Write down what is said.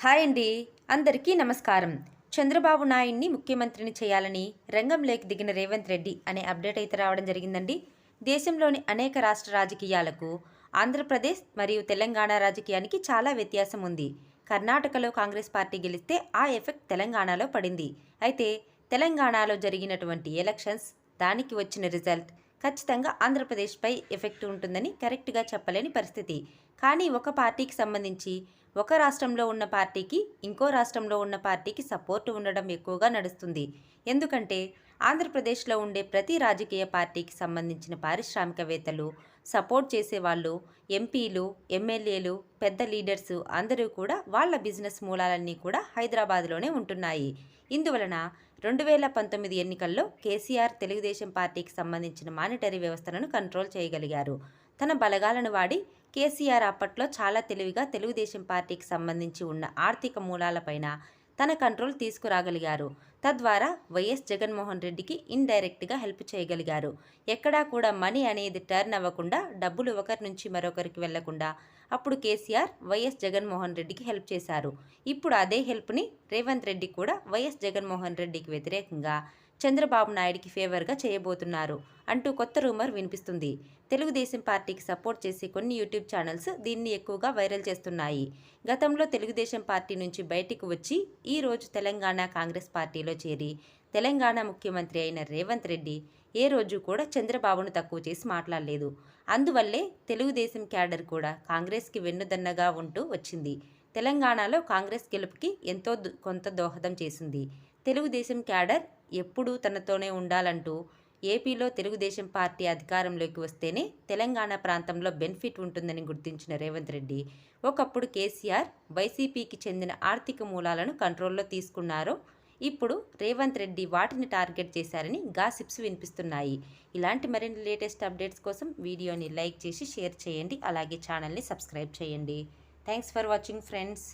Hi అండి, అందరికీ నమస్కారం. చంద్రబాబు నాయుడిని ముఖ్యమంత్రిని చేయాలని రంగంలోకి దిగిన రేవంత్ రెడ్డి అనే అప్డేట్ అయితే రావడం జరిగిందండి. దేశంలోని అనేక రాష్ట్ర రాజకీయాలకు ఆంధ్రప్రదేశ్ మరియు తెలంగాణ రాజకీయానికి చాలా వ్యత్యాసం ఉంది. కర్ణాటకలో కాంగ్రెస్ పార్టీ గెలిస్తే ఆ ఎఫెక్ట్ తెలంగాణలో పడింది. అయితే తెలంగాణలో జరిగినటువంటి ఎలక్షన్స్, దానికి వచ్చిన రిజల్ట్ ఖచ్చితంగా ఆంధ్రప్రదేశ్పై ఎఫెక్ట్ ఉంటుందని కరెక్ట్గా చెప్పలేని పరిస్థితి. కానీ ఒక పార్టీకి సంబంధించి ఒక రాష్ట్రంలో ఉన్న పార్టీకి ఇంకో రాష్ట్రంలో ఉన్న పార్టీకి సపోర్ట్ ఉండడం ఎక్కువగా నడుస్తుంది. ఎందుకంటే ఆంధ్రప్రదేశ్లో ఉండే ప్రతి రాజకీయ పార్టీకి సంబంధించిన పారిశ్రామికవేత్తలు, సపోర్ట్ చేసేవాళ్ళు, ఎంపీలు, ఎమ్మెల్యేలు, పెద్ద లీడర్స్ అందరూ కూడా వాళ్ళ బిజినెస్ మూలాలన్నీ కూడా హైదరాబాద్లోనే ఉంటున్నాయి. ఇందువలన 2019 ఎన్నికల్లో కేసీఆర్ తెలుగుదేశం పార్టీకి సంబంధించిన మానిటరీ వ్యవస్థలను కంట్రోల్ చేయగలిగారు. తన బలగాలను వాడి కేసీఆర్ అప్పట్లో చాలా తెలివిగా తెలుగుదేశం పార్టీకి సంబంధించి ఉన్న ఆర్థిక మూలాలపైన తన కంట్రోల్ తీసుకురాగలిగారు. తద్వారా వైఎస్ జగన్మోహన్ రెడ్డికి ఇండైరెక్ట్గా హెల్ప్ చేయగలిగారు. ఎక్కడా కూడా మనీ అనేది టర్న్ అవ్వకుండా, డబ్బులు ఒకరి నుంచి మరొకరికి వెళ్లకుండా అప్పుడు కేసీఆర్ వైఎస్ జగన్మోహన్ రెడ్డికి హెల్ప్ చేశారు. ఇప్పుడు అదే హెల్ప్ని రేవంత్ రెడ్డి కూడా వైఎస్ జగన్మోహన్ రెడ్డికి వ్యతిరేకంగా చంద్రబాబు నాయుడికి ఫేవర్గా చేయబోతున్నారు అంటూ కొత్త రూమర్ వినిపిస్తుంది. తెలుగుదేశం పార్టీకి సపోర్ట్ చేసే కొన్ని యూట్యూబ్ ఛానల్స్ దీన్ని ఎక్కువగా వైరల్ చేస్తున్నాయి. గతంలో తెలుగుదేశం పార్టీ నుంచి బయటికి వచ్చి ఈరోజు తెలంగాణ కాంగ్రెస్ పార్టీలో చేరి తెలంగాణ ముఖ్యమంత్రి అయిన రేవంత్ రెడ్డి ఏ రోజు కూడా చంద్రబాబును తక్కువ చేసి మాట్లాడలేదు. అందువల్లే తెలుగుదేశం క్యాడర్ కూడా కాంగ్రెస్కి వెన్నుదన్నగా ఉంటూ వచ్చింది. తెలంగాణలో కాంగ్రెస్ గెలుపుకి ఎంతో కొంత దోహదం చేసింది. తెలుగుదేశం క్యాడర్ ఎప్పుడూ తనతోనే ఉండాలంటూ ఏపీలో తెలుగుదేశం పార్టీ అధికారంలోకి వస్తేనే తెలంగాణ ప్రాంతంలో బెనిఫిట్ ఉంటుందని గుర్తించిన రేవంత్ రెడ్డి ఒకప్పుడు కేసీఆర్ వైసీపీకి చెందిన ఆర్థిక మూలాలను కంట్రోల్లో తీసుకున్నారో ఇప్పుడు రేవంత్ రెడ్డి వాటిని టార్గెట్ చేశారని గాసిప్స్ వినిపిస్తున్నాయి. ఇలాంటి మరిన్ని లేటెస్ట్ అప్డేట్స్ కోసం వీడియోని లైక్ చేసి షేర్ చేయండి. అలాగే ఛానల్ని సబ్స్క్రైబ్ చేయండి. Thanks for watching friends.